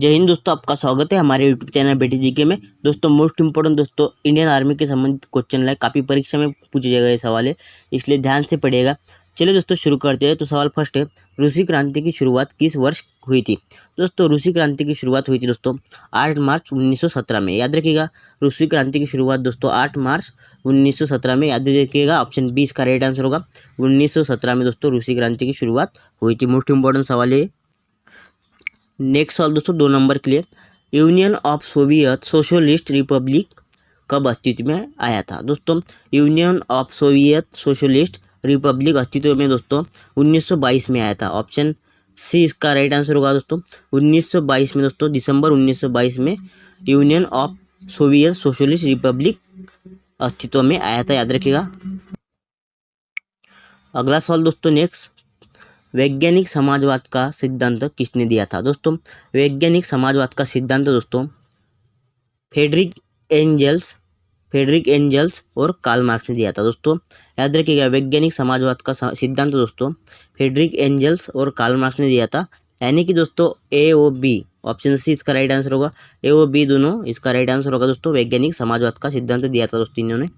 जय हिंद दोस्तों, आपका स्वागत है हमारे यूट्यूब चैनल बेटी जीके में। दोस्तों मोस्ट इंपोर्टेंट दोस्तों इंडियन आर्मी के संबंधित क्वेश्चन है, काफ़ी परीक्षा में पूछे जाएगा ये सवाल है, इसलिए ध्यान से पढ़िएगा। चलिए दोस्तों शुरू करते हैं। तो सवाल फर्स्ट है, रूसी क्रांति की शुरुआत किस वर्ष हुई थी? दोस्तों रूसी क्रांति की शुरुआत हुई थी दोस्तों 8 मार्च 1917 में। याद रखिएगा, रूसी क्रांति की शुरुआत दोस्तों 8 मार्च 1917 में। याद रखिएगा, ऑप्शन बी इसका राइट आंसर होगा। 1917 में दोस्तों रूसी क्रांति की शुरुआत हुई थी। मोस्ट इंपॉर्टेंट सवाल है। नेक्स्ट सवाल दोस्तों 2 नंबर के लिए, union of Soviet socialist Republic कब अस्तित्व में आया था? दोस्तों union of Soviet socialist Republic अस्तित्व में दोस्तों 1922 में आया था। ऑप्शन सी इसका राइट आंसर होगा दोस्तों। 1922 में दोस्तों, दिसंबर 1922 में union of Soviet socialist Republic अस्तित्व में आया था। याद रखिएगा। अगला सवाल दोस्तों नेक्स्ट, वैज्ञानिक समाजवाद का सिद्धांत किसने दिया था? दोस्तों वैज्ञानिक समाजवाद का सिद्धांत दोस्तों फ्रेडरिक एंजल्स और कार्ल मार्क्स ने दिया था। दोस्तों याद रखिएगा, वैज्ञानिक समाजवाद का सिद्धांत दोस्तों फ्रेडरिक एंजल्स और कार्ल मार्क्स ने दिया था। यानी कि दोस्तों ए ओ बी, ऑप्शन सी इसका राइट आंसर होगा। ए ओ बी दोनों इसका राइट आंसर होगा दोस्तों। वैज्ञानिक समाजवाद का सिद्धांत दिया था दोस्तों इन्होंने।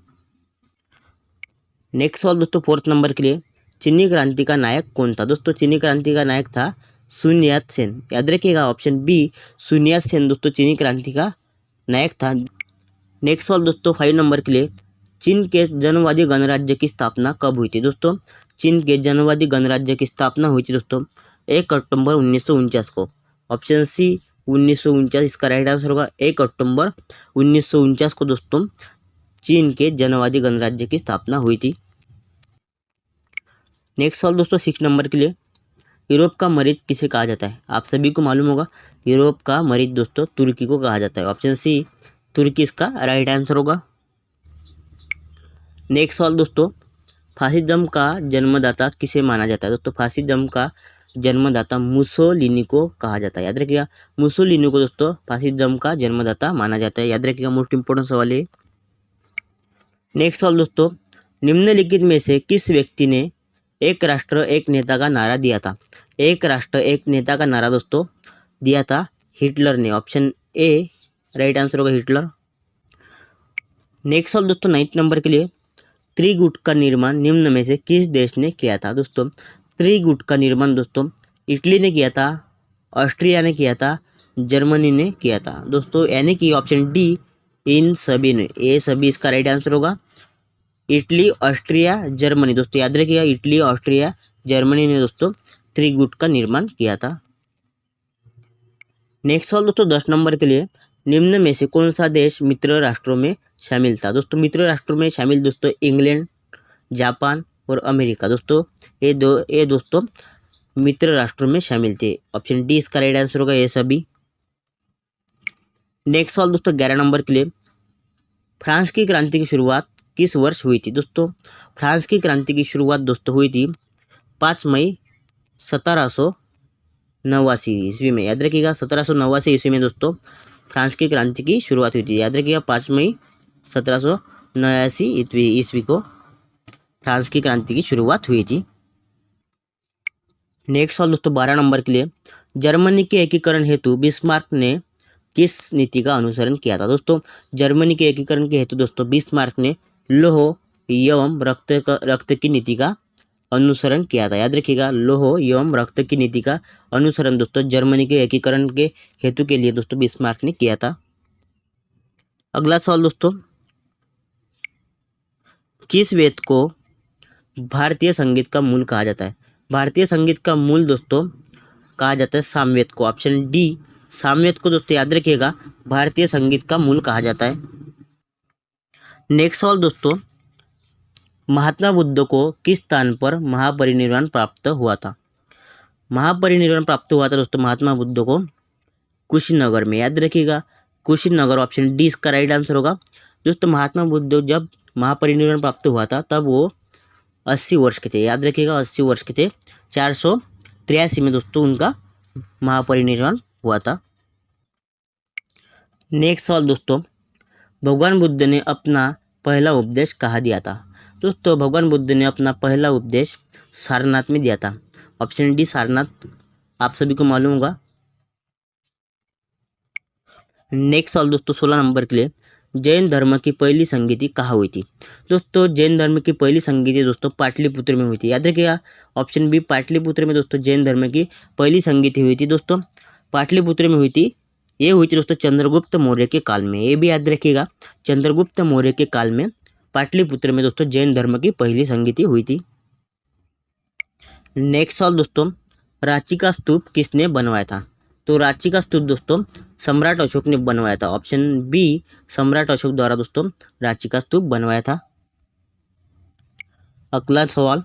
नेक्स्ट सवाल दोस्तों 4th नंबर के लिए, चीनी क्रांति का नायक कौन था? दोस्तों चीनी क्रांति का नायक था सुन यात सेन। याद रखिएगा, ऑप्शन बी सुन यात सेन दोस्तों चीनी क्रांति का नायक था। नेक्स्ट सवाल दोस्तों 5 नंबर के लिए, चीन के जनवादी गणराज्य की स्थापना कब हुई थी? दोस्तों चीन के जनवादी गणराज्य की स्थापना हुई थी दोस्तों 1 अक्टूबर 1949 को। ऑप्शन सी 1949 इसका राइट आंसर होगा। 1 अक्टूबर 1949 को दोस्तों चीन के जनवादी गणराज्य की स्थापना हुई थी। नेक्स्ट सवाल दोस्तों 6 नंबर के लिए, यूरोप का मरीज किसे कहा जाता है? आप सभी को मालूम होगा, यूरोप का मरीज दोस्तों तुर्की को कहा जाता है। ऑप्शन सी तुर्की इसका राइट आंसर होगा। नेक्स्ट सवाल दोस्तों, फासिज्म का जन्मदाता किसे माना जाता है? दोस्तों फासिज्म का जन्मदाता मुसोलिनी को कहा जाता है। याद रखिएगा, मुसोलिनी को दोस्तों फासिज्म का जन्मदाता माना जाता है। याद रखिएगा, मोस्ट इंपोर्टेंट सवाल है। नेक्स्ट सवाल दोस्तों, निम्नलिखित में से किस व्यक्ति ने एक राष्ट्र एक नेता का नारा दिया था? एक राष्ट्र एक नेता का नारा दोस्तों दिया था हिटलर ने। ऑप्शन ए राइट आंसर होगा हिटलर। नेक्स्ट सवाल दोस्तों 9th नंबर के लिए, त्रिगुट का निर्माण निम्न में से किस देश ने किया था? दोस्तों त्रिगुट का निर्माण दोस्तों इटली ने किया था, ऑस्ट्रिया ने किया था, जर्मनी ने किया था दोस्तों। यानी कि ऑप्शन डी इन सभी ने, ये सभी इसका राइट आंसर होगा। इटली, ऑस्ट्रिया, जर्मनी दोस्तों याद रखिएगा, इटली, ऑस्ट्रिया, जर्मनी ने दोस्तों त्रिगुट का निर्माण किया था। नेक्स्ट सवाल दोस्तों 10 नंबर के लिए, निम्न में से कौन सा देश मित्र राष्ट्रों में शामिल था? दोस्तों मित्र राष्ट्रों में शामिल दोस्तों इंग्लैंड, जापान और अमेरिका दोस्तों, ये दोस्तों मित्र राष्ट्रों में शामिल थे। ऑप्शन डी इसका राइट आंसर होगा, ये सभी। नेक्स्ट सवाल दोस्तों 11 नंबर के लिए, फ्रांस की क्रांति की शुरुआत किस वर्ष हुई थी? दोस्तों फ्रांस की क्रांति की शुरुआत दोस्तों हुई थी 5 मई 1789 ईस्वी में। याद रखिएगा, 1789 ईस्वी में दोस्तों फ्रांस की क्रांति की शुरुआत हुई थी। याद रखिएगा, 5 मई 1789 ईस्वी को फ्रांस की क्रांति की शुरुआत हुई थी। नेक्स्ट सवाल दोस्तों 12 नंबर के लिए, जर्मनी के एकीकरण हेतु बिस्मार्क ने किस नीति का अनुसरण किया था? दोस्तों जर्मनी के एकीकरण के हेतु दोस्तों बिस्मार्क ने लौह एवं रक्त की नीति का अनुसरण किया था। याद रखिएगा, लौह एवं रक्त की नीति का अनुसरण दोस्तों जर्मनी के एकीकरण के हेतु के लिए दोस्तों बिस्मार्क ने किया था। अगला सवाल दोस्तों, किस वेद को भारतीय संगीत का मूल कहा जाता है? भारतीय संगीत का मूल दोस्तों कहा जाता है सामवेद को। ऑप्शन डी सामवेद को दोस्तों याद रखिएगा, भारतीय संगीत का मूल कहा जाता है। नेक्स्ट सवाल दोस्तों, महात्मा बुद्ध को किस स्थान पर महापरिनिर्वाण प्राप्त हुआ था? महापरिनिर्वाण प्राप्त हुआ था दोस्तों महात्मा बुद्ध को कुशीनगर में। याद रखिएगा, कुशीनगर, ऑप्शन डी इसका राइट आंसर होगा। दोस्तों महात्मा बुद्ध जब महापरिनिर्वाण प्राप्त हुआ था तब वो 80 वर्ष के थे। याद रखिएगा, 80 वर्ष के थे। 483 में दोस्तों उनका महापरिनिर्वाण हुआ था। नेक्स्ट सवाल दोस्तों, भगवान बुद्ध ने अपना पहला उपदेश कहाँ दिया था? दोस्तों भगवान बुद्ध ने अपना पहला उपदेश सारनाथ में दिया था। ऑप्शन डी सारनाथ आप सभी को मालूम होगा। नेक्स्ट सवाल दोस्तों 16 नंबर के लिए, जैन धर्म की पहली संगीति कहाँ हुई थी। दोस्तों जैन धर्म की पहली संगीति दोस्तों पाटलिपुत्र में हुई थी। याद रखिएगा ऑप्शन बी पाटलिपुत्र में दोस्तों जैन धर्म की पहली संगीति हुई थी दोस्तों, पाटलिपुत्र में हुई थी। ये हुई थी दोस्तों चंद्रगुप्त मौर्य के काल में, ये भी याद रखिएगा चंद्रगुप्त मौर्य के काल में पाटलिपुत्र में दोस्तों जैन धर्म की पहली संगीति हुई थी। नेक्स्ट सवाल दोस्तों, रांची का स्तूप किसने बनवाया था। तो रांची का स्तूप दोस्तों सम्राट अशोक ने बनवाया था। ऑप्शन बी सम्राट अशोक द्वारा दोस्तों रांची का स्तूप बनवाया था। अगला सवाल,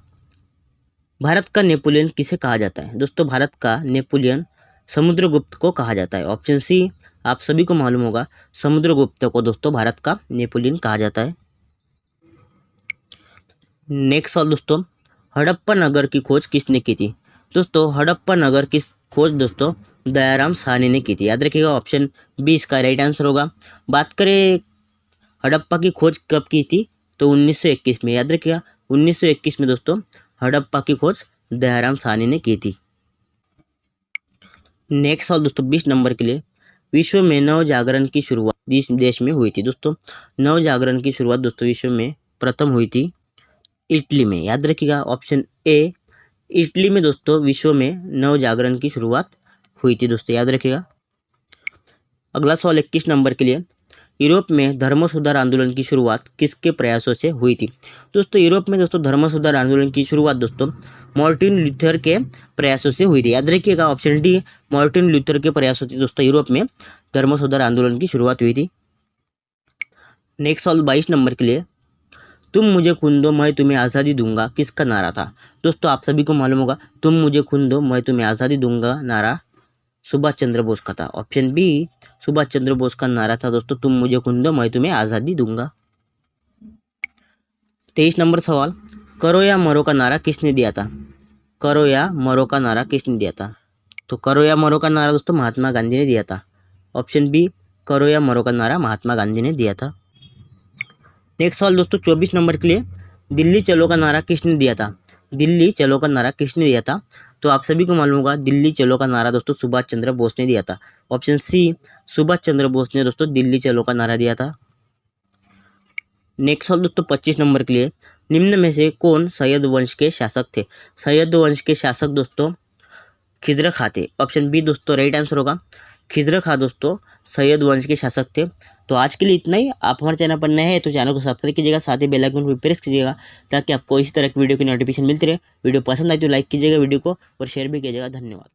भारत का नेपोलियन किसे कहा जाता है। दोस्तों भारत का नेपोलियन समुद्रगुप्त को कहा जाता है। ऑप्शन सी आप सभी को मालूम होगा, समुद्रगुप्त को दोस्तों भारत का नेपोलियन कहा जाता है। नेक्स्ट सवाल दोस्तों, हड़प्पा नगर की खोज किसने की थी। दोस्तों हड़प्पा नगर की खोज दोस्तों दयाराम साहनी ने की थी। याद रखिएगा ऑप्शन बी इसका राइट आंसर होगा। बात करें हड़प्पा की खोज कब की थी, तो 1921 में। याद रखिएगा 1921 में दोस्तों हड़प्पा की खोज दयाराम साहनी ने की थी। नेक्स्ट सवाल दोस्तों 20 नंबर के लिए, विश्व में नव जागरण की शुरुआत जिस देश में हुई थी। दोस्तों नव जागरण की शुरुआत दोस्तों विश्व में प्रथम हुई थी इटली में। याद रखिएगा ऑप्शन ए इटली में दोस्तों विश्व में नव जागरण की शुरुआत हुई थी दोस्तों, याद रखिएगा। अगला सवाल 21 नंबर के लिए, यूरोप में धर्म सुधार आंदोलन की शुरुआत किसके प्रयासों से हुई थी। दोस्तों यूरोप में दोस्तों धर्म सुधार आंदोलन की शुरुआत दोस्तों मार्टिन लूथर के प्रयासों से हुई थी। याद रखिएगा ऑप्शन डी मार्टिन लूथर के प्रयासों से दोस्तों यूरोप में धर्म सुधार आंदोलन की शुरुआत हुई थी। नेक्स्ट सवाल 22 नंबर के लिए, तुम मुझे खून दो मैं तुम्हें आज़ादी दूंगा किसका नारा था। दोस्तों आप सभी को मालूम होगा, तुम मुझे खून दो मैं तुम्हें आज़ादी दूंगा नारा सुभाष चंद्र बोस का था। ऑप्शन बी सुभाष चंद्र बोस का नारा था दोस्तों, तुम मुझे खून दो मैं तुम्हें आज़ादी दूंगा। 23 नंबर सवाल, करो या मरो का नारा किसने दिया था। करो या मरो का नारा किसने दिया था। तो करो या मरो का नारा दोस्तों महात्मा गांधी ने दिया था। ऑप्शन बी करो या मरो का नारा महात्मा गांधी ने दिया था। नेक्स्ट सवाल दोस्तों 24 नंबर के लिए, दिल्ली चलो का नारा किसने दिया था। दिल्ली चलो का नारा किसने दिया था। तो आप सभी को मालूम होगा दिल्ली चलो का नारा दोस्तों सुभाष चंद्र बोस ने दिया था। ऑप्शन सी सुभाष चंद्र बोस ने दोस्तों दिल्ली चलो का नारा दिया था। नेक्स्ट सवाल दोस्तों 25 नंबर के लिए, निम्न में से कौन सैयद वंश के शासक थे। सैयद वंश के शासक दोस्तों खिजर खां थे। ऑप्शन बी दोस्तों राइट आंसर होगा, खिजर खां दोस्तों सैयद वंश के शासक थे। तो आज के लिए इतना ही। आप हमारे चैनल पर नए हैं तो चैनल को सब्सक्राइब कीजिएगा, साथ ही बेल आइकन को प्रेस कीजिएगा ताकि आपको इसी तरह की वीडियो की नोटिफिकेशन मिलती रहे। वीडियो पसंद आए तो लाइक कीजिएगा वीडियो को और शेयर भी कीजिएगा। धन्यवाद।